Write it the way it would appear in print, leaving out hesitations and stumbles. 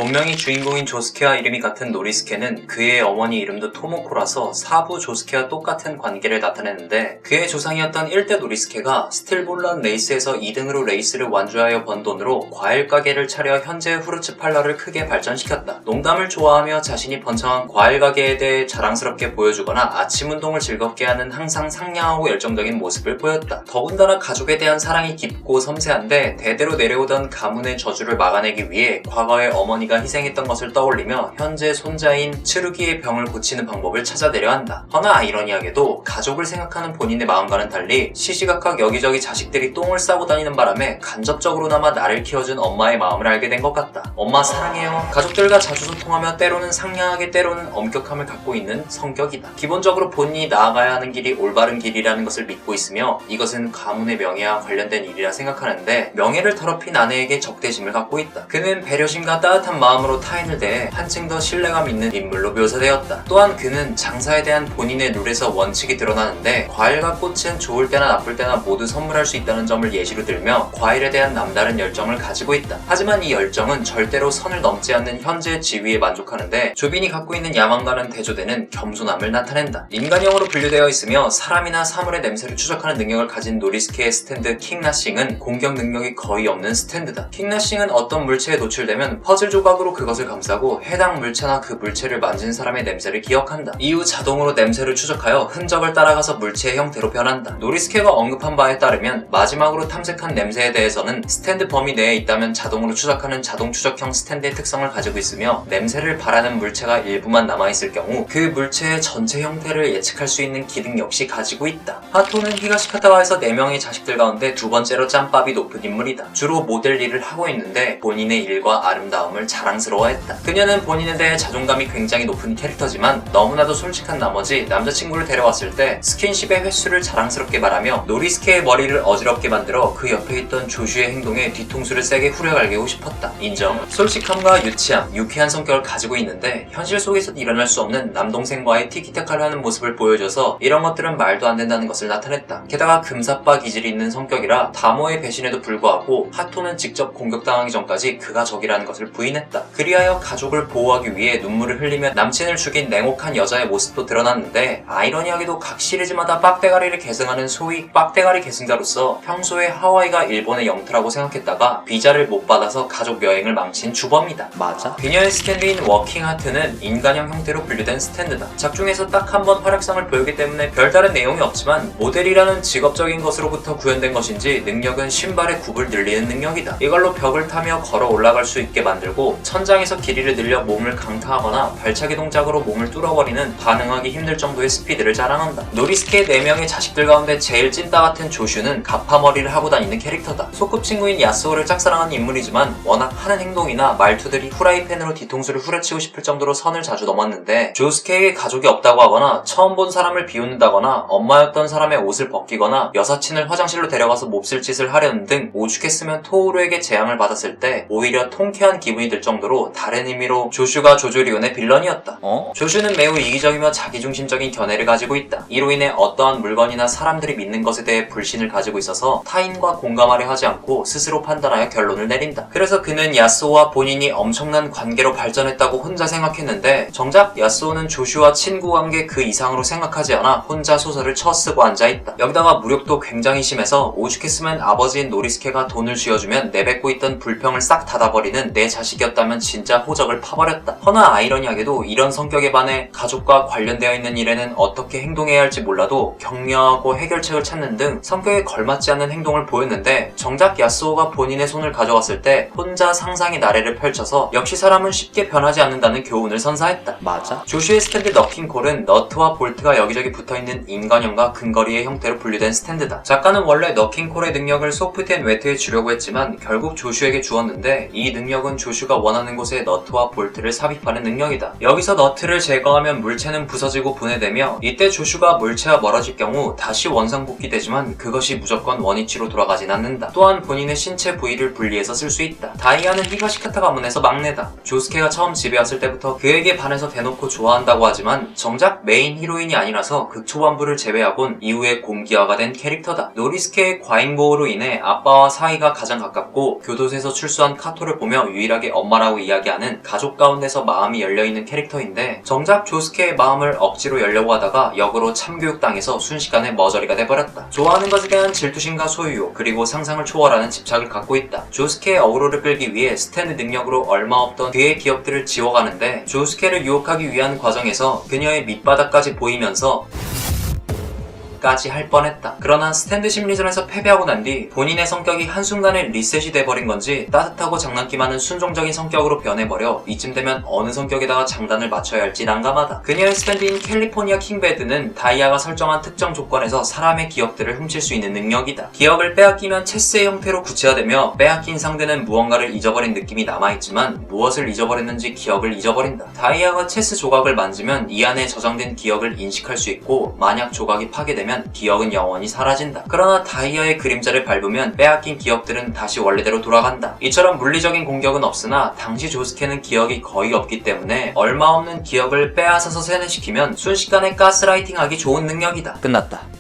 본명이 주인공인 조스케와 이름이 같은 노리스케는 그의 어머니 이름도 토모코라서 사부 조스케와 똑같은 관계를 나타내는데, 그의 조상이었던 1대 노리스케가 스틸볼런 레이스에서 2등으로 레이스를 완주하여 번 돈으로 과일 가게를 차려 현재의 후르츠 팔러를 크게 발전시켰다. 농담을 좋아하며 자신이 번창한 과일 가게에 대해 자랑스럽게 보여주거나 아침 운동을 즐겁게 하는 항상 상냥하고 열정적인 모습을 보였다. 더군다나 가족에 대한 사랑이 깊고 섬세한데, 대대로 내려오던 가문의 저주를 막아내기 위해 과거에 어머니가 희생했던 것을 떠올리며 현재 손자인 츠루기의 병을 고치는 방법을 찾아내려 한다. 허나 아이러니하게도 가족을 생각하는 본인의 마음과는 달리 시시각각 여기저기 자식들이 똥을 싸고 다니는 바람에 간접적으로나마 나를 키워준 엄마의 마음을 알게 된 것 같다. 엄마 사랑해요. 가족들과 자주 소통하며 때로는 상냥하게 때로는 엄격함을 갖고 있는 성격이다. 기본적으로 본인이 나아가야 하는 길이 올바른 길이라는 것을 믿고 있으며 이것은 가문의 명예와 관련된 일이라 생각하는데, 명예를 더럽힌 아내에게 적대심을 갖고 있다. 그는 배려심과 따뜻한 마음으로 타인을 대해 한층 더 신뢰감 있는 인물로 묘사되었다. 또한 그는 장사에 대한 본인의 룰에서 원칙이 드러나는데, 과일과 꽃은 좋을 때나 나쁠 때나 모두 선물할 수 있다는 점을 예시로 들며 과일에 대한 남다른 열정을 가지고 있다. 하지만 이 열정은 절대로 선을 넘지 않는 현재의 지위에 만족하는데, 조빈이 갖고 있는 야망과는 대조되는 겸손함을 나타낸다. 인간형으로 분류되어 있으며 사람이나 사물의 냄새를 추적하는 능력을 가진 노리스케의 스탠드 킹나싱은 공격 능력이 거의 없는 스탠드다. 킹나싱은 어떤 물체에 노출되면 퍼즐 조각으로 그것을 감싸고 해당 물체나 그 물체를 만진 사람의 냄새를 기억한다. 이후 자동으로 냄새를 추적하여 흔적을 따라가서 물체의 형태로 변한다. 노리스케가 언급한 바에 따르면 마지막으로 탐색한 냄새에 대해서는 스탠드 범위 내에 있다면 자동으로 추적하는 자동 추적형 스탠드의 특성을 가지고 있으며, 냄새를 바라는 물체가 일부만 남아있을 경우 그 물체의 전체 형태를 예측할 수 있는 기능 역시 가지고 있다. 하토는 히가시카타와에서 4명의 자식들 가운데 두 번째로 짬밥이 높은 인물이다. 주로 모델 일을 하고 있는데 본인의 일과 아름다움을 자랑스러워했다. 그녀는 본인에 대해 자존감이 굉장히 높은 캐릭터지만 너무나도 솔직한 나머지 남자친구를 데려왔을 때 스킨십의 횟수를 자랑스럽게 말하며 노리스케의 머리를 어지럽게 만들어 그 옆에 있던 조슈의 행동에 뒤통수를 세게 후려갈기고 싶었다. 인정. 솔직함과 유치함, 유쾌한 성격을 가지고 있는데 현실 속에서 일어날 수 없는 남동생과의 티키타카를 하는 모습을 보여줘서 이런 것들은 말도 안 된다는 것을 나타냈다. 게다가 금사빠 기질이 있는 성격이라 다모의 배신에도 불구하고 하토는 직접 공격당하기 전까지 그가 적이라는 것을 부인했다. 그리하여 가족을 보호하기 위해 눈물을 흘리며 남친을 죽인 냉혹한 여자의 모습도 드러났는데, 아이러니하게도 각 시리즈마다 빡대가리를 계승하는 소위 빡대가리 계승자로서 평소에 하와이가 일본의 영토라고 생각했다가 비자를 못 받아서 가족 여행을 망친 주범이다. 맞아? 그녀의 스탠드인 워킹하트는 인간형 형태로 분류된 스탠드다. 작중에서 딱 한 번 활약상을 보이기 때문에 별다른 내용이 없지만 모델이라는 직업적인 것으로부터 구현된 것인지 능력은 신발의 굽을 늘리는 능력이다. 이걸로 벽을 타며 걸어 올라갈 수 있게 만들고 천장에서 길이를 늘려 몸을 강타하거나 발차기 동작으로 몸을 뚫어버리는 반응하기 힘들 정도의 스피드를 자랑한다. 노리스케의 4명의 자식들 가운데 제일 찐따 같은 조슈는 가파머리를 하고 다니는 캐릭터다. 소꿉친구인 야스오를 짝사랑하는 인물이지만 워낙 하는 행동이나 말투들이 후라이팬으로 뒤통수를 후려치고 싶을 정도로 선을 자주 넘었는데, 조스케에게 가족이 없다고 하거나 처음 본 사람을 비웃는다거나 엄마였던 사람의 옷을 벗기거나 여사친을 화장실로 데려가서 몹쓸 짓을 하려는 등 오죽했으면 토우루에게 재앙을 받았을 때 오히려 통쾌한 기분이 들 정도로 다른 의미로 조슈가 조조리온의 빌런이었다. 조슈는 매우 이기적이며 자기중심적인 견해를 가지고 있다. 이로 인해 어떠한 물건이나 사람들이 믿는 것에 대해 불신을 가지고 있어서 타인과 공감하려 하지 않고 스스로 판단하여 결론을 내린다. 그래서 그는 야스오와 본인이 엄청난 관계로 발전했다고 혼자 생각했는데, 정작 야스오는 조슈와 친구 관계 그 이상으로 생각하지 않아 혼자 소설을 쳐쓰고 앉아있다. 여기다가 무력도 굉장히 심해서 오죽했으면 아버지인 노리스케가 돈을 쥐어주면 내뱉고 있던 불평을 싹 닫아버리는 내 자식이었다면 진짜 호적을 파버렸다. 허나 아이러니하게도 이런 성격에 반해 가족과 관련되어 있는 일에는 어떻게 행동해야 할지 몰라도 격려하고 해결책을 찾는 등 성격에 걸맞지 않는 행동을 보였는데, 정작 야스오가 본인의 손을 가져갔을 때 혼자 상상의 나래를 펼쳐서 역시 사람은 쉽게 변하지 않는다는 교훈을 선사했다. 맞아? 조슈의 스탠드 너킹콜은 너트와 볼트가 여기저기 붙어있는 인간형과 근거리의 형태로 분류된 스탠드다. 작가는 원래 너킹콜의 능력을 소프트 앤 웨트에 주려고 했지만 결국 조슈에게 주었는데, 이 능력은 조슈가 원하는 곳에 너트와 볼트를 삽입하는 능력이다. 여기서 너트를 제거하면 물체는 부서지고 분해되며, 이때 조슈가 물체와 멀어질 경우 다시 원상복귀되지만 그것이 무조건 원위치로 돌아가진 않는다. 또한 본인의 신체 부위를 분리해서 쓸 수 있다. 다이아는 히가시카타 가문에서 막내다. 조스케가 처음 집에 왔을 때부터 그에게 반해서 대놓고 좋아한다고 하지만 정작 메인 히로인이 아니라서 극초반부를 제외하곤 이후에 공기화가 된 캐릭터다. 노리스케의 과잉보호로 인해 아빠와 사이가 가장 가깝고 교도소에서 출소한 카토를 보며 유일하게 엄마 엄마라고 이야기하는 가족 가운데서 마음이 열려있는 캐릭터인데 정작 조스케의 마음을 억지로 열려고 하다가 역으로 참교육당해서 순식간에 머저리가 돼버렸다. 좋아하는 것에 대한 질투심과 소유욕 그리고 상상을 초월하는 집착을 갖고 있다. 조스케의 어그로를 끌기 위해 스탠의 능력으로 얼마 없던 그의 기억들을 지워가는데 조스케를 유혹하기 위한 과정에서 그녀의 밑바닥까지 보이면서 까지 할 뻔했다. 그러나 스탠드 심리전에서 패배하고 난 뒤 본인의 성격이 한순간에 리셋이 돼버린 건지 따뜻하고 장난기 많은 순종적인 성격으로 변해버려 이쯤 되면 어느 성격에다가 장단을 맞춰야 할지 난감하다. 그녀의 스탠드인 캘리포니아 킹베드는 다이아가 설정한 특정 조건에서 사람의 기억들을 훔칠 수 있는 능력이다. 기억을 빼앗기면 체스의 형태로 구체화되며 빼앗긴 상대는 무언가를 잊어버린 느낌이 남아있지만 무엇을 잊어버렸는지 기억을 잊어버린다. 다이아가 체스 조각을 만지면 이 안에 저장된 기억을 인식할 수 있고 만약 조각이 파괴되면 기억은 영원히 사라진다. 그러나 다이아의 그림자를 밟으면 빼앗긴 기억들은 다시 원래대로 돌아간다. 이처럼 물리적인 공격은 없으나 당시 조스케는 기억이 거의 없기 때문에 얼마 없는 기억을 빼앗아서 세뇌시키면 순식간에 가스라이팅하기 좋은 능력이다. 끝났다.